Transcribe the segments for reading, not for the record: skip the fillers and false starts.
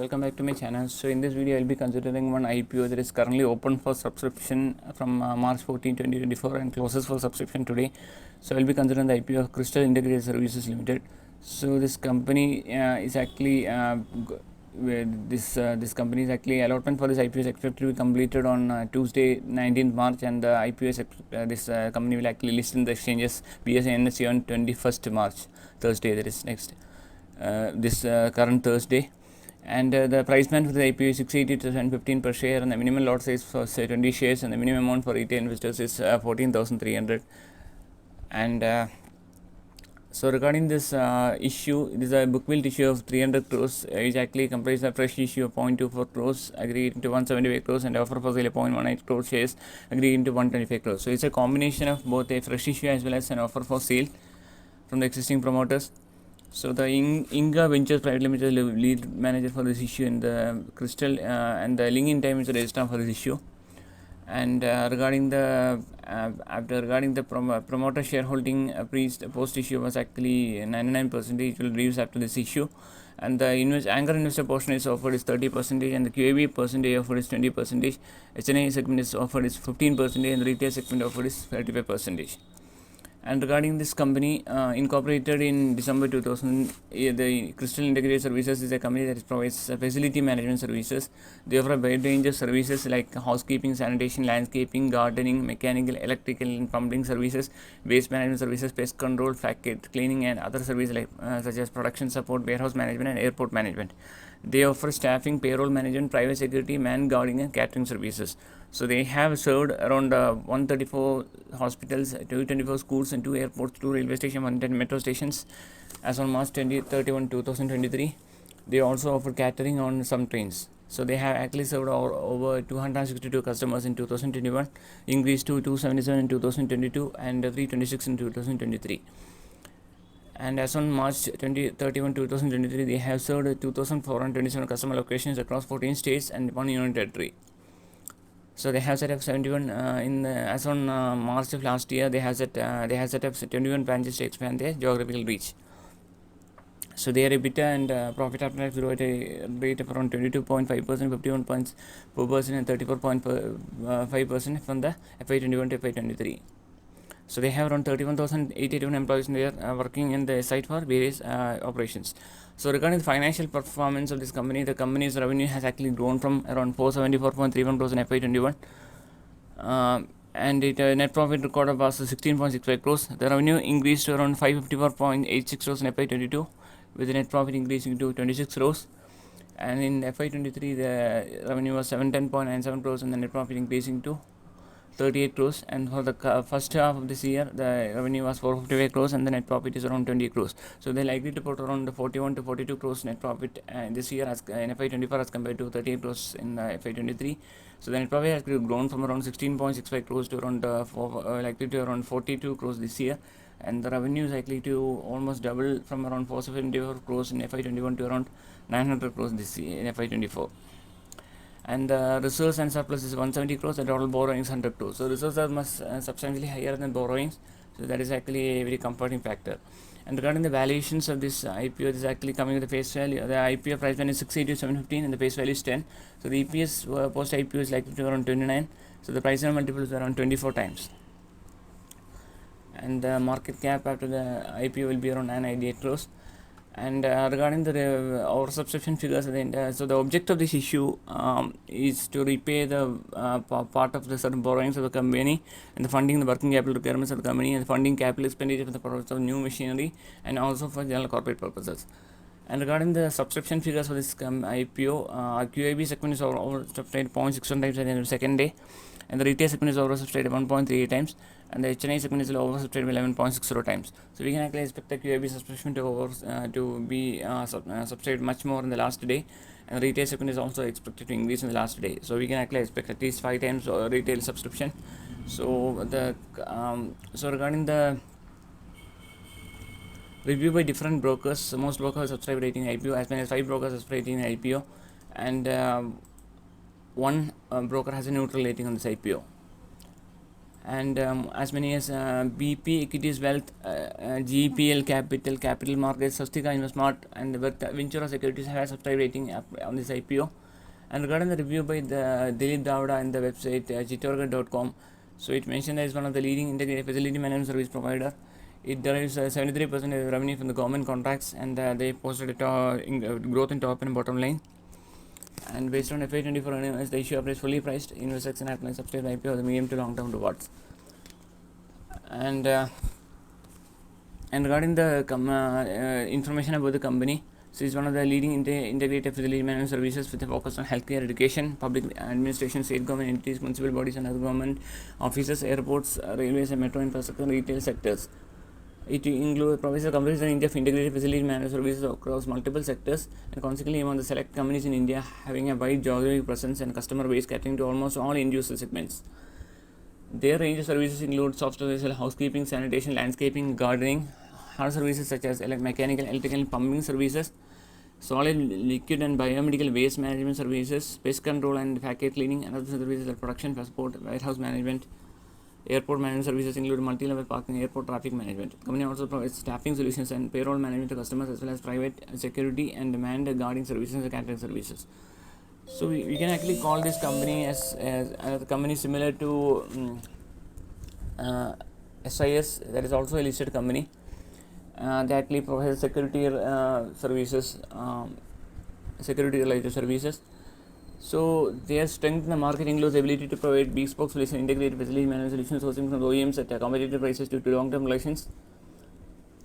Welcome back to my channel. So in this video I will be considering one IPO that is currently open for subscription from March 14, 2024 and closes for subscription today. So I will be considering the IPO of Krystal Integrated Services Limited. So this company is actually this company is actually allotment for this IPO is expected to be completed on Tuesday 19th March, and the IPO is this company will actually list in the exchanges BSE and NSE on 21st March, Thursday, that is next this current Thursday. And the price band for the IPO is 680 to 715 per share, and the minimum lot size for say 20 shares, and the minimum amount for retail investors is 14,300. And so regarding this issue, it is a book build issue of 300 crores, which actually comprises a fresh issue of 0.24 crores aggregating to 175 crores and offer for sale of 0.18 crores shares aggregating to 125 crores. So it's a combination of both a fresh issue as well as an offer for sale from the existing promoters. So the Inga Ventures Private Limited lead manager for this issue in the Krystal and the LinkedIn time is the registrar for this issue. And regarding the promoter shareholding post issue was actually 99%, it will reduce after this issue. And the anchor investor portion is offered is 30%, and the QAB percentage offered is 20%. HNI segment is offered is 15%, and the retail segment offered is 35%. And regarding this company, incorporated in December 2000, the Krystal Integrated Services is a company that provides facility management services. They offer a wide range of services like housekeeping, sanitation, landscaping, gardening, mechanical, electrical and plumbing services, waste management services, pest control, packet cleaning, and other services like such as production support, warehouse management, and airport management. They offer staffing, payroll management, private security, man guarding, and catering services. So they have served around 134 hospitals, 224 schools, and 2 airports, 2 railway stations, 110 metro stations as on March 31, 2023. They also offer catering on some trains. So they have actually served over 262 customers in 2021, increased to 277 in 2022, and 326 in 2023. And as on March 31, 2023, they have served 2,427 customer locations across 14 states and 1 union territory. So they have set up 71 as on March of last year. They have set up 21 branches to expand their geographical reach. So their EBITDA and profit after tax grew at a rate of around 22.5%, 51.4%, and 34.5% from the FY21 to FY23. So they have around 31,081 employees there working in the site for various operations. So regarding the financial performance of this company, the company's revenue has actually grown from around 474.31 crores in FY21, and net profit recorded was 16.65 crores. The revenue increased to around 554.86 crores in FY22, with the net profit increasing to 26 crores. And in FY23, the revenue was 710.97 crores and the net profit increasing to 38 crores. And for the first half of this year, the revenue was 455 crores and the net profit is around 20 crores. So they're likely to put around 41 to 42 crores net profit this year as in FY24 as compared to 38 crores in FY23. So the net profit has grown from around 16.65 crores to around likely to around 42 crores this year. And the revenue is likely to almost double from around 474 crores in FY21 to around 900 crores this year in FY24. And the reserves and surplus is 170 crores and total borrowings 100 crores. So reserves are much substantially higher than borrowings. So that is actually a very comforting factor. And regarding the valuations of this IPO, this is actually coming with the face value. The IPO price value is 680 to 715 and the face value is 10. So the EPS post IPO is likely to around 29. So the price and multiple is around 24 times. And the market cap after the IPO will be around 998 crores. And regarding the oversubscription figures, so the object of this issue is to repay the part of the certain borrowings of the company and the funding the working capital requirements of the company and the funding capital expenditure for the purpose of new machinery and also for general corporate purposes. And regarding the subscription figures for this IPO, QAB segment is oversubscribed 0.61 times at the end of the second day, and the retail segment is oversubscribed 1.38 times, and the HNI segment is oversubscribed 11.60 times. So we can actually expect the QAB subscription to be subscribed much more in the last day, and the retail segment is also expected to increase in the last day. So we can actually expect at least 5 times retail subscription. So the regarding the review by different brokers, most brokers subscribe rating IPO, as many as 5 brokers subscribe rating IPO, and one broker has a neutral rating on this IPO. and as many as BP Equities Wealth, GPL Capital Markets, Swastika InvestSmart, and Ventura Securities have a subscribe rating on this IPO. And regarding the review by the Dilip Davda in the website chitorga.com, so it mentioned that it's one of the leading integrated facility management service provider. It derives 73% of revenue from the government contracts, and they posted growth in top and bottom line. And based on FY24 earnings, the issue price fully priced. Investors can apply subscribe IPO the medium to long term rewards. And regarding the information about the company, so it's one of the leading integrated facility management services with a focus on healthcare, education, public administration, state government entities, municipal bodies, and other government offices, airports, railways, and metro infrastructure, retail sectors. It provides a comprehensive range of integrated facility management services across multiple sectors, and consequently among the select companies in India having a wide geographic presence and customer base catering to almost all end-user segments. Their range of services include soft services, housekeeping, sanitation, landscaping, gardening, hard services such as mechanical, electrical, and pumping services, solid, liquid, and biomedical waste management services, pest control and factory cleaning, and other services like production, passport, warehouse management. Airport management services include multi-level parking, airport traffic management. The company also provides staffing solutions and payroll management to customers, as well as private security and manned guarding services and catering services. So we can actually call this company as a company similar to SIS, that is also a listed company. They actually provides security services, security related services. So their strength in the market includes the ability to provide bespoke solutions, integrated facility management solutions, sourcing from OEMs at competitive prices due to long-term relations.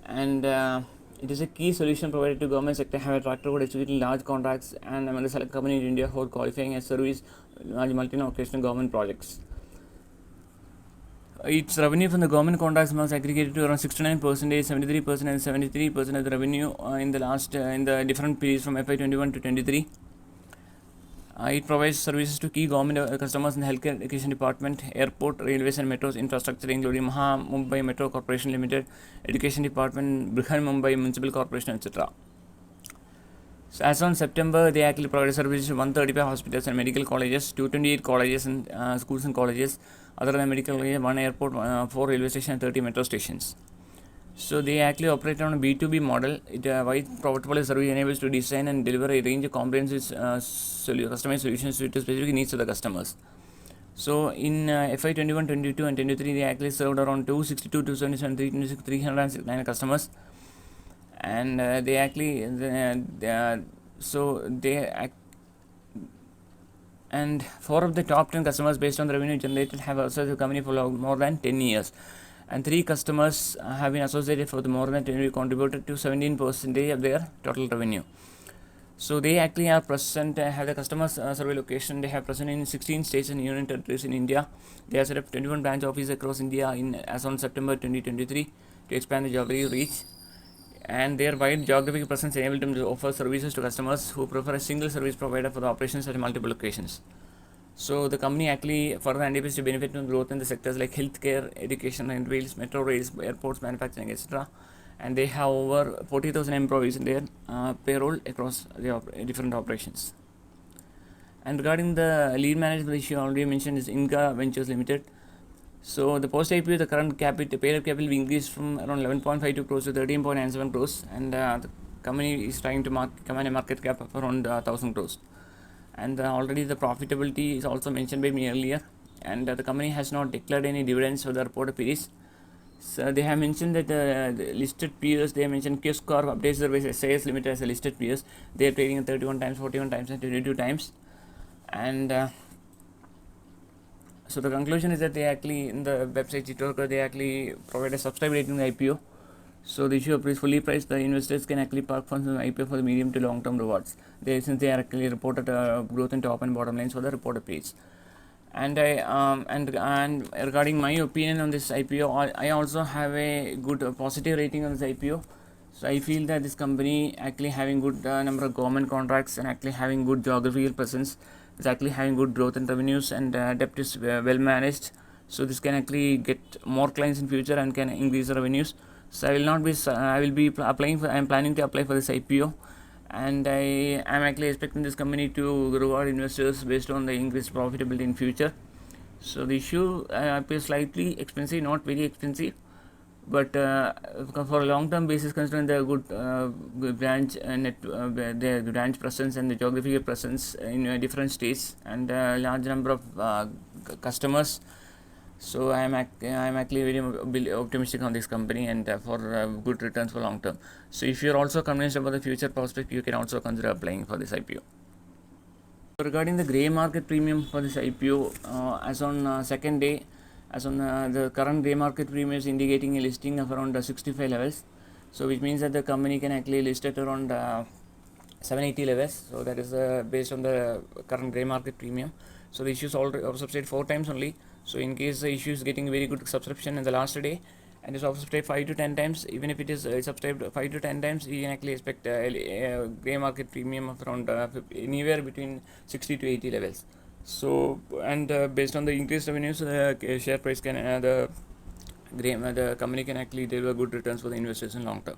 And it is a key solution provided to government sector, have a track record executing large contracts, and among the select company in India who are qualifying as service large multinational government projects. Its revenue from the government contracts was aggregated to around 69%, 73%, and 73% of the revenue in the different periods from FY21 to 23. It provides services to key government customers in the healthcare education department, airport, railways, and metros infrastructure, including Maha Mumbai Metro Corporation Limited, education department, Brihan Mumbai Municipal Corporation, etc. So as on September, they actually provided services to 135 hospitals and medical colleges, 228 colleges and schools and colleges, other than medical colleges, 1 airport, 4 railway stations, and 30 metro stations. So they actually operate on a B2B model. It wide portfolio service enables to design and deliver a range of comprehensive customized solutions to specific needs of the customers. So in FY21, 22, and 23, they actually served around 262, 277, 326, 309 customers, and they actually and 4 of the top 10 customers based on the revenue generated have associated the company for more than 10 years. And 3 customers have been associated for the more than 10 years, contributed to 17% of their total revenue. So they actually are present, have the customer survey location. They have present in 16 states and union territories in India. They have set up 21 branch offices across India as on September 2023 to expand the geographic reach. And their wide geographic presence enabled them to offer services to customers who prefer a single service provider for the operations at multiple locations. So the company actually further anticipates to benefit from growth in the sectors like healthcare, education, and rails, metro rails, airports, manufacturing, etc. And they have over 40,000 employees in their payroll across the different operations. And regarding the lead management issue already mentioned is Inca Ventures Limited. So the post IPO, the current capital will be increased from around 11.52 crores to 13.97 crores, and the company is trying to command a market cap of around 1,000 crores. And already the profitability is also mentioned by me earlier, and the company has not declared any dividends for the reported periods. So they have mentioned that the listed peers, they have mentioned Kiosk Corp updates service SIS Limited as a listed peers. They are trading at 31 times, 41 times, and 22 times. And so the conclusion is that they actually, in the website Chitorka, they actually provide a subscribe rating in the IPO. So the issue is fully priced. The investors can actually park funds in the IPO for the medium to long term rewards. Since they are actually reported growth in top and bottom lines for the reported page. And and regarding my opinion on this IPO, I also have a good positive rating on this IPO. So I feel that this company actually having good number of government contracts and actually having good geographical presence. It's actually having good growth in revenues, and debt is well managed. So this can actually get more clients in future and can increase the revenues. So I will be applying for. I am planning to apply for this IPO, and I am actually expecting this company to reward investors based on the increased profitability in future. So the issue appears slightly expensive, not very expensive, but for a long-term basis, considering the good branch their branch presence and the geographical presence in different states and large number of customers. So I'm actually very optimistic on this company and for good returns for long term. So if you're also convinced about the future prospect, you can also consider applying for this IPO. Regarding the grey market premium for this IPO, as on second day, as on the current grey market premium is indicating a listing of around 65 levels. So which means that the company can actually list at around 780 levels. So that is based on the current grey market premium. So the issue is already oversubscribed 4 times only. So in case the issue is getting very good subscription in the last day and is oversubscribed 5 to 10 times, even if it is subscribed 5 to 10 times, you can actually expect a grey market premium of around anywhere between 60 to 80 levels. So and based on the increased revenues, share price can the company can actually deliver good returns for the investors in long term.